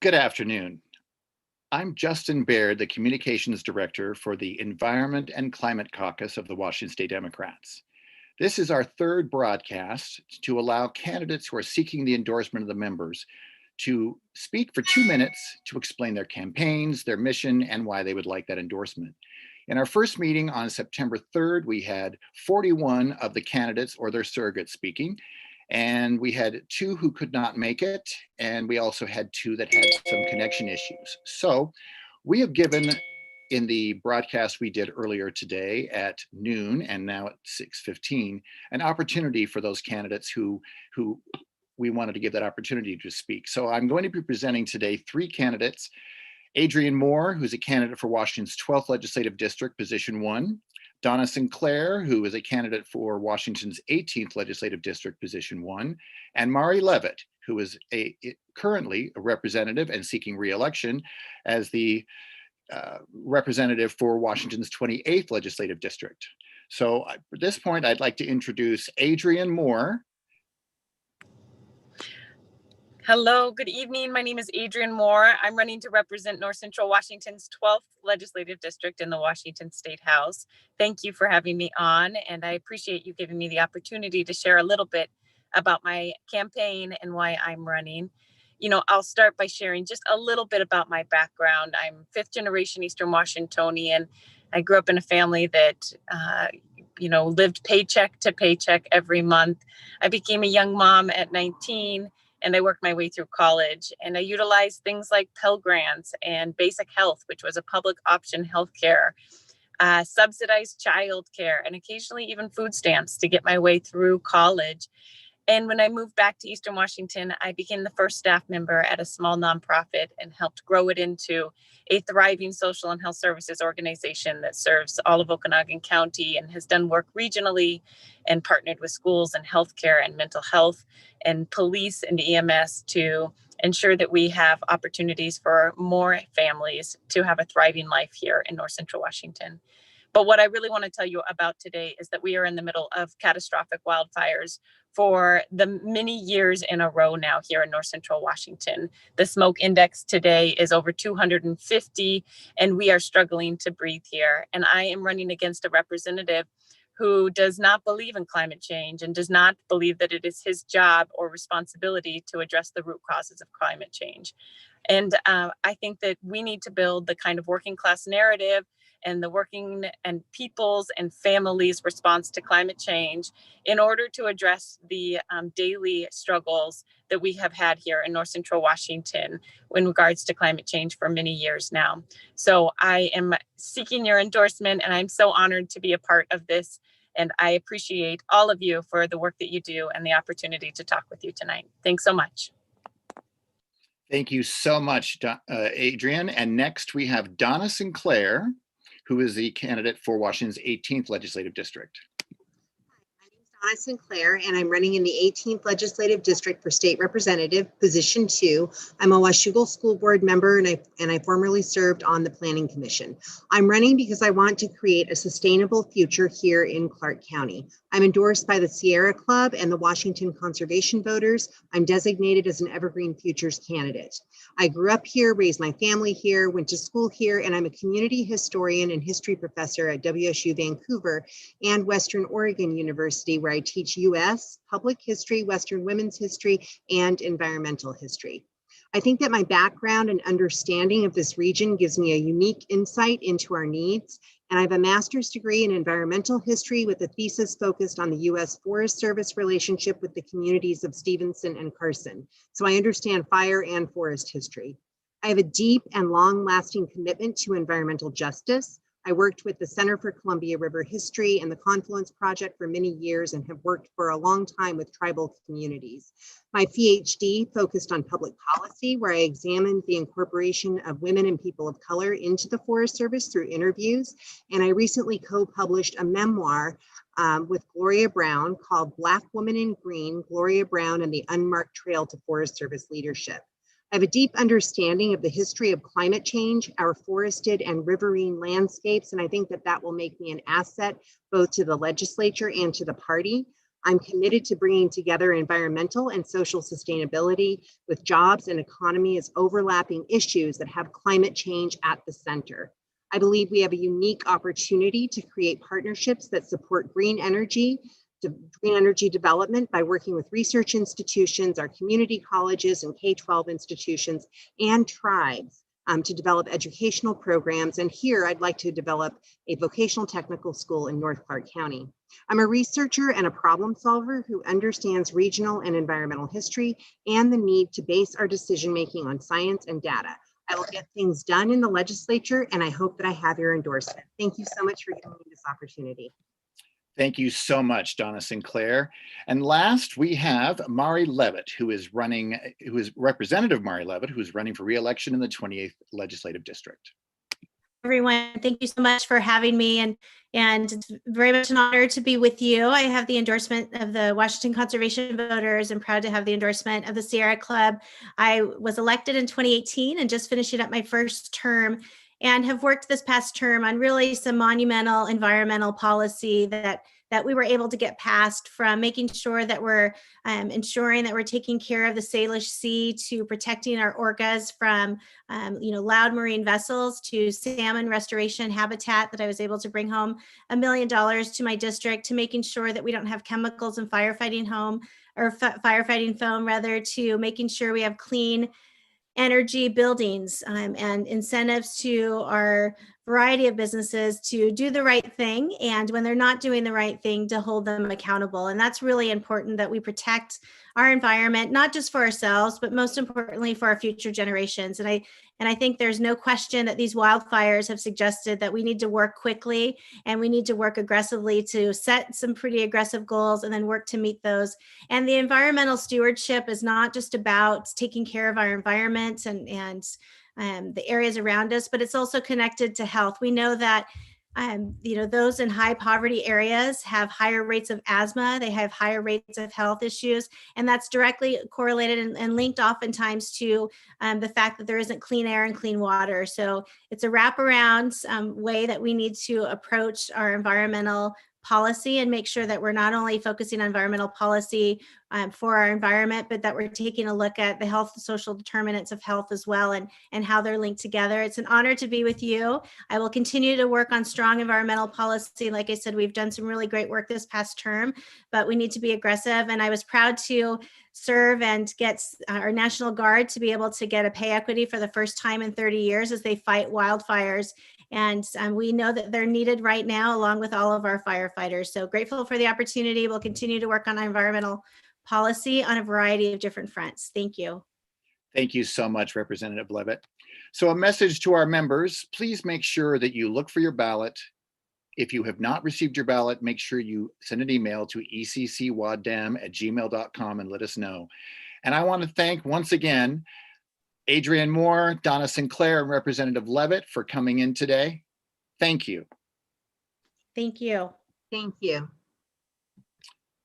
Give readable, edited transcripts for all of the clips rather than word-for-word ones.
Good afternoon. I'm Justin Baird, the Communications Director for the Environment and Climate Caucus of the Washington State Democrats. This is our third broadcast to allow candidates who are seeking the endorsement of the members to speak for 2 minutes to explain their campaigns, their mission, and why they would like that endorsement. In our first meeting on September 3rd, we had 41 of the candidates or their surrogates speaking, and we had 2 who could not make it, and we also had 2 that had some connection issues. So we have given, in the broadcast we did earlier today at noon and now at 6:15, an opportunity for those candidates who we wanted to give that opportunity to speak. So I'm going to be presenting today 3 candidates: Adrian Moore, who's a candidate for Washington's 12th Legislative District, Position 1, Donna Sinclair, who is a candidate for Washington's 18th Legislative District, Position 1, and Mari Leavitt, who is currently a representative and seeking re-election as the representative for Washington's 28th Legislative District. So at this point, I'd like to introduce Adrian Moore. Hello, good evening. My name is Adrian Moore. I'm running to represent North Central Washington's 12th Legislative District in the Washington State House. Thank you for having me on, and I appreciate you giving me the opportunity to share a little bit about my campaign and why I'm running. You know, I'll start by sharing just a little bit about my background. I'm 5th generation Eastern Washingtonian. I grew up in a family that lived paycheck to paycheck every month. I became a young mom at 19. And I worked my way through college, and I utilized things like Pell Grants and Basic Health, which was a public option healthcare, subsidized childcare, and occasionally even food stamps to get my way through college. And when I moved back to Eastern Washington, I became the first staff member at a small nonprofit and helped grow it into a thriving social and health services organization that serves all of Okanogan County and has done work regionally and partnered with schools and healthcare and mental health and police and EMS to ensure that we have opportunities for more families to have a thriving life here in North Central Washington. But what I really want to tell you about today is that we are in the middle of catastrophic wildfires for the many years in a row now here in North Central Washington. The smoke index today is over 250, and we are struggling to breathe here. And I am running against a representative who does not believe in climate change and does not believe that it is his job or responsibility to address the root causes of climate change. And I think that we need to build the kind of working class narrative and the working and people's and families' response to climate change in order to address the daily struggles that we have had here in North Central Washington in regards to climate change for many years now. So I am seeking your endorsement, and I'm so honored to be a part of this. And I appreciate all of you for the work that you do and the opportunity to talk with you tonight. Thanks so much. Thank you so much, Adrian. And next we have Donna Sinclair, who is the candidate for Washington's 18th Legislative District. My name is Donna Sinclair, and I'm running in the 18th Legislative District for State Representative, Position 2. I'm a Washougal School Board member, and I formerly served on the Planning Commission. I'm running because I want to create a sustainable future here in Clark County. I'm endorsed by the Sierra Club and the Washington Conservation Voters. I'm designated as an Evergreen Futures candidate. I grew up here, raised my family here, went to school here, and I'm a community historian and history professor at WSU Vancouver and Western Oregon University, where I teach U.S., public history, Western women's history, and environmental history. I think that my background and understanding of this region gives me a unique insight into our needs, and I have a master's degree in environmental history with a thesis focused on the U.S. Forest Service relationship with the communities of Stevenson and Carson. So I understand fire and forest history. I have a deep and long-lasting commitment to environmental justice. I worked with the Center for Columbia River History and the Confluence Project for many years and have worked for a long time with tribal communities. My PhD focused on public policy, where I examined the incorporation of women and people of color into the Forest Service through interviews. And I recently co-published a memoir with Gloria Brown called Black Woman in Green, Gloria Brown and the Unmarked Trail to Forest Service Leadership. I have a deep understanding of the history of climate change, our forested and riverine landscapes, and I think that that will make me an asset both to the legislature and to the party. I'm committed to bringing together environmental and social sustainability with jobs and economy as overlapping issues that have climate change at the center. I believe we have a unique opportunity to create partnerships that support green energy development by working with research institutions, our community colleges and K-12 institutions, and tribes to develop educational programs. And here I'd like to develop a vocational technical school in North Clark County. I'm a researcher and a problem solver who understands regional and environmental history and the need to base our decision-making on science and data. I will get things done in the legislature, and I hope that I have your endorsement. Thank you so much for giving me this opportunity. Thank you so much, Donna Sinclair. And last, we have Mari Leavitt, who is Representative Mari Leavitt, who is running for re-election in the 28th Legislative District. Everyone, thank you so much for having me, and it's very much an honor to be with you. I have the endorsement of the Washington Conservation Voters and proud to have the endorsement of the Sierra Club. I was elected in 2018 and just finishing up my first term, and have worked this past term on really some monumental environmental policy that we were able to get passed, from making sure that we're ensuring that we're taking care of the Salish Sea, to protecting our orcas from loud marine vessels, to salmon restoration habitat that I was able to bring home $1 million to my district, to making sure that we don't have chemicals in firefighting foam, rather, to making sure we have clean energy buildings, and incentives to our variety of businesses to do the right thing, and when they're not doing the right thing, to hold them accountable. And that's really important, that we protect our environment, not just for ourselves, but most importantly for our future generations. And I think there's no question that these wildfires have suggested that we need to work quickly, and we need to work aggressively to set some pretty aggressive goals and then work to meet those. And the environmental stewardship is not just about taking care of our environment and the areas around us, but it's also connected to health. We know that those in high poverty areas have higher rates of asthma, they have higher rates of health issues, and that's directly correlated and linked oftentimes to the fact that there isn't clean air and clean water. So it's a wraparound way that we need to approach our environmental policy and make sure that we're not only focusing on environmental policy for our environment, but that we're taking a look at the health and social determinants of health as well, and how they're linked together. It's an honor to be with you. I will continue to work on strong environmental policy. Like I said, we've done some really great work this past term, but we need to be aggressive. And I was proud to serve and get our National Guard to be able to get a pay equity for the first time in 30 years as they fight wildfires. And we know that they're needed right now, along with all of our firefighters. So grateful for the opportunity. We'll continue to work on environmental policy on a variety of different fronts. Thank you. Thank you so much, Representative Leavitt. So a message to our members: please make sure that you look for your ballot. If you have not received your ballot, make sure you send an email to eccwadem@gmail.com and let us know. And I want to thank once again Adrian Moore, Donna Sinclair, and Representative Leavitt for coming in today. Thank you. Thank you. Thank you.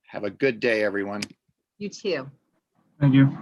Have a good day, everyone. You too. Thank you.